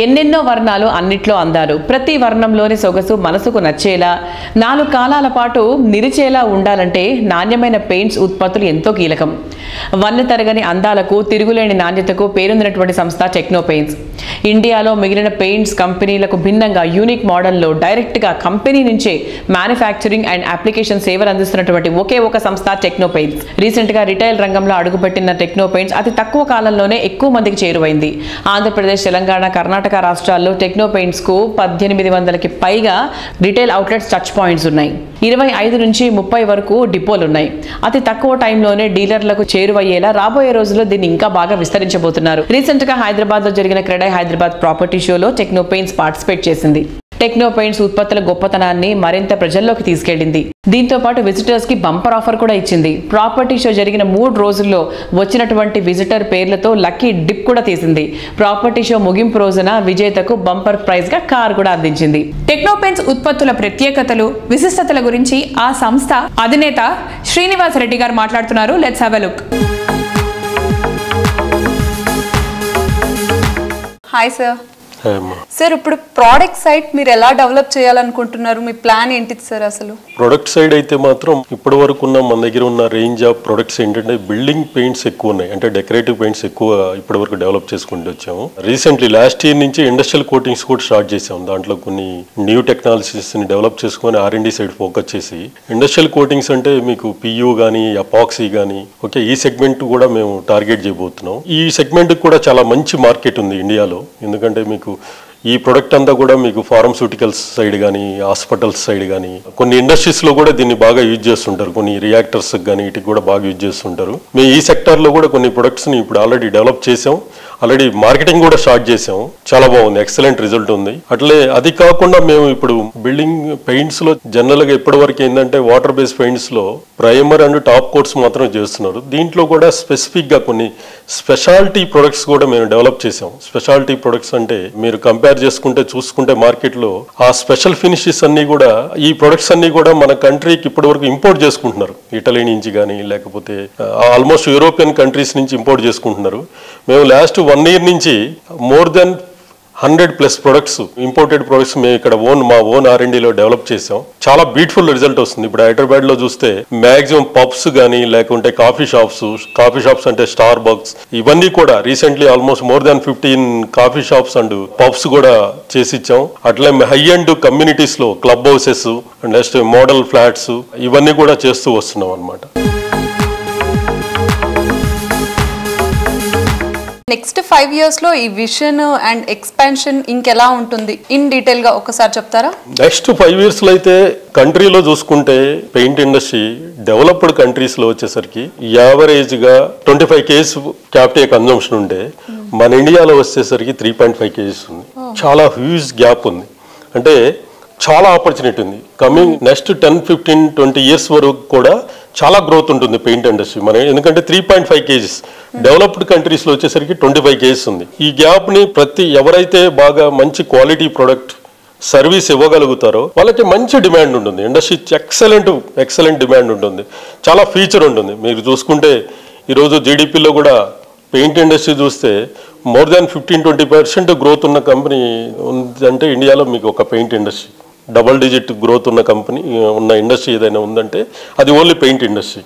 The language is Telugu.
ఎన్నెన్నో వర్ణాలు అన్నిట్లో అందాలు. ప్రతి వర్ణంలోని సొగసు మనసుకు నచ్చేలా 4 కాలాల పాటు నిలిచేలా ఉండాలంటే నాణ్యమైన పెయింట్స్ ఉత్పత్తులు ఎంతో కీలకం. వన్నె తరగని అందాలకు తిరుగులేని నాణ్యతకు పేరొందినటువంటి సంస్థ టెక్నో పెయింట్స్. ఇండియాలో మిగిలిన పెయింట్స్ కంపెనీలకు భిన్నంగా యూనిక్ మోడల్లో డైరెక్ట్గా కంపెనీ నుంచే మ్యానుఫ్యాక్చరింగ్ అండ్ అప్లికేషన్ సేవలు అందిస్తున్నటువంటి ఒకే ఒక సంస్థ టెక్నో పెయింట్స్. రీసెంట్గా రిటైల్ రంగంలో అడుగుపెట్టిన టెక్నో పెయింట్స్ అతి తక్కువ కాలంలోనే ఎక్కువ మందికి చేరువైంది. ఆంధ్రప్రదేశ్, తెలంగాణ, కర్ణాటక రాష్ట్రాల్లో టెక్నో పెయింట్స్ కు 1800కి పైగా రిటైల్ అవుట్లెట్స్ టచ్ పాయింట్స్ ఉన్నాయి. 25 నుంచి 30 వరకు డిపోలున్నాయి. అతి తక్కువ టైంలోనే డీలర్లకు చేరువయ్యేలా రాబోయే రోజుల్లో దీన్ని ఇంకా బాగా విస్తరించబోతున్నారు. రీసెంట్ గా హైదరాబాద్ లో జరిగిన క్రెడై హైదరాబాద్ ప్రాపర్టీ షోలో టెక్నో పెయింట్స్ పార్టిసిపేట్ చేసింది. టెక్నో పెయింట్స్ ఉత్పత్తుల గొప్పతనాన్ని మరింత ప్రజల్లోకి తీసుకెళ్లింది. దీంతో పాటు విజిటర్స్ కి బంపర్ ఆఫర్ కూడా ఇచ్చింది. ప్రాపర్టీ షో జరిగిన 3 రోజుల్లో వచ్చినటువంటి విజిటర్ పేర్లతో లక్కీ డిప్ కూడా తీసింది. ప్రాపర్టీ షో ముగింపు రోజున విజేతకు బంపర్ ప్రైజ్ గా కార్ కూడా అందించింది. టెక్నో పెయింట్స్ ఉత్పత్తుల ప్రత్యేకతలు, విశిష్టతల గురించి ఆ సంస్థ అధినేత శ్రీనివాస్ రెడ్డి గారు మాట్లాడుతున్నారు. Let's have a look. Hi sir. Sir, ఇప్పుడు ప్రోడక్ట్ సైడ్ మీరు ఎలా డెవలప్ చేయాలనుకుంటున్నారు? మీ ప్లాన్ ఏంటిది సార్? అసలు ప్రొడక్ట్ సైడ్ అయితే మాత్రం ఇప్పటి వరకు ఉన్న మన దగ్గర ఉన్న రేంజ్ ఆఫ్ ప్రొడక్ట్స్ ఏంటంటే బిల్డింగ్ పెయింట్స్ ఎక్కువ ఉన్నాయి, అంటే డెకరేటివ్ పెయింట్స్ ఎక్కువ ఇప్పటి వరకు డెవలప్ చేసుకుంటూ వచ్చాము. రీసెంట్లీ లాస్ట్ ఇయర్ నుంచి ఇండస్ట్రియల్ కోటింగ్స్ కూడా స్టార్ట్ చేసాము. దాంట్లో కొన్ని న్యూ టెక్నాలజీస్ ని డెవలప్ చేసుకొని R&D సైడ్ ఫోకస్ చేసి ఇండస్ట్రియల్ కోటింగ్స్ అంటే మీకు PU కానీ అపాక్సీ కానీ ఓకే, ఈ సెగ్మెంట్ కూడా మేము టార్గెట్ చేయబోతున్నాం. ఈ సెగ్మెంట్ కూడా చాలా మంచి మార్కెట్ ఉంది ఇండియాలో. ఎందుకంటే మీకు ఈ ప్రొడక్ట్ అంతా కూడా మీకు ఫార్మస్యూటికల్స్ సైడ్ కానీ హాస్పిటల్స్ సైడ్ కానీ కొన్ని ఇండస్ట్రీస్లో కూడా దీన్ని బాగా యూజ్ చేస్తుంటారు. కొన్ని రియాక్టర్స్ కానీ వీటికి కూడా బాగా యూజ్ చేస్తుంటారు. మేము ఈ సెక్టార్లో కూడా కొన్ని ప్రొడక్ట్స్ని ఇప్పుడు ఆల్రెడీ డెవలప్ చేసాం, ఆల్రెడీ మార్కెటింగ్ కూడా స్టార్ట్ చేసాం. చాలా బాగుంది, ఎక్సలెంట్ రిజల్ట్ ఉంది. అట్లే అది కాకుండా మేము ఇప్పుడు బిల్డింగ్ పెయింట్స్ లో జనరల్ గా ఇప్పటి వరకు ఏంటంటే వాటర్ బేస్డ్ పెయింట్స్ లో ప్రైమర్ అండ్ టాప్ కోట్స్ మాత్రం చేస్తున్నారు. దీంట్లో కూడా స్పెసిఫిక్ గా కొన్ని స్పెషాలిటీ ప్రొడక్ట్స్ కూడా మేము డెవలప్ చేసాం. స్పెషాలిటీ ప్రొడక్ట్స్ అంటే మీరు కంపేర్ చూసుకుంటే మార్కెట్ లో ఆ స్పెషల్ ఫినిషెస్ అన్ని కూడా ఈ ప్రొడక్ట్స్ అన్ని కూడా మన కంట్రీకి ఇప్పటి వరకు ఇంపోర్ట్ చేసుకుంటున్నారు. ఇటలీ నుంచి కానీ లేకపోతే ఆల్మోస్ట్ యూరోపియన్ కంట్రీస్ నుంచి ఇంపోర్ట్ చేసుకుంటున్నారు. మేము లాస్ట్ 1 year నుంచి more than 100+ products, imported products మేము ఇక్కడ మా ఓన్ R&Dలో డెవలప్ చేసాం. చాలా బ్యూటిఫుల్ రిజల్ట్ వస్తుంది. ఇప్పుడు హైదరాబాద్ లో చూస్తే మాక్సిమం పబ్స్ కానీ లేకుంటే కాఫీ షాప్స్ అంటే స్టార్ బక్స్, ఇవన్నీ కూడా recently almost more than 15 coffee shops and pubs కూడా చేసిచ్చాం. అట్లే హై అండ్ కమ్యూనిటీస్ లో club houses and next model flats ఇవన్నీ కూడా చేస్తూ వస్తున్నాం అన్నమాట. నెక్స్ట్ 5 years లో ఈ విజన్ అండ్ ఎక్స్పాన్షన్ ఇంకెలా ఉంటుంది ఇన్ డీటెయిల్ గా ఒకసారి చెప్తారా? నెక్స్ట్ 5 years లో అయితే కంట్రీలో చూసుకుంటే పెయింట్ ఇండస్ట్రీ డెవలప్డ్ కంట్రీస్ లో వచ్చేసరికి యావరేజ్ గా 25 kgs క్యాపిటల్ కన్జంప్షన్ ఉంటే మన ఇండియాలో వచ్చేసరికి 3.5 kgs ఉంది. చాలా హ్యూజ్ గ్యాప్ ఉంది. అంటే చాలా ఆపర్చునిటీ ఉంది. కమింగ్ నెక్స్ట్ 10, 15, 20 years వరకు కూడా చాలా గ్రోత్ ఉంటుంది పెయింట్ ఇండస్ట్రీ మన. ఎందుకంటే 3.5 kgs డెవలప్డ్ కంట్రీస్ లో వచ్చేసరికి 25 kgs ఉంది. ఈ గ్యాప్ ని ఎవరైతే బాగా మంచి క్వాలిటీ ప్రొడక్ట్ సర్వీస్ ఇవ్వగలుగుతారో వాళ్ళకి మంచి డిమాండ్ ఉంటుంది. ఇండస్ట్రీ ఎక్సలెంట్ డిమాండ్ ఉంటుంది. చాలా ఫీచర్ ఉంటుంది. మీరు చూసుకుంటే ఈరోజు జీడిపిలో కూడా పెయింట్ ఇండస్ట్రీ చూస్తే మోర్ దాన్ 15-20% గ్రోత్ ఉన్న కంపెనీ ఉందంటే ఇండియాలో మీకు ఒక paint industry. Double digit growth ఉన్న కంపెనీ ఉన్న ఇండస్ట్రీ ఏదైనా ఉందంటే అది ఓన్లీ పెయింట్ ఇండస్ట్రీ.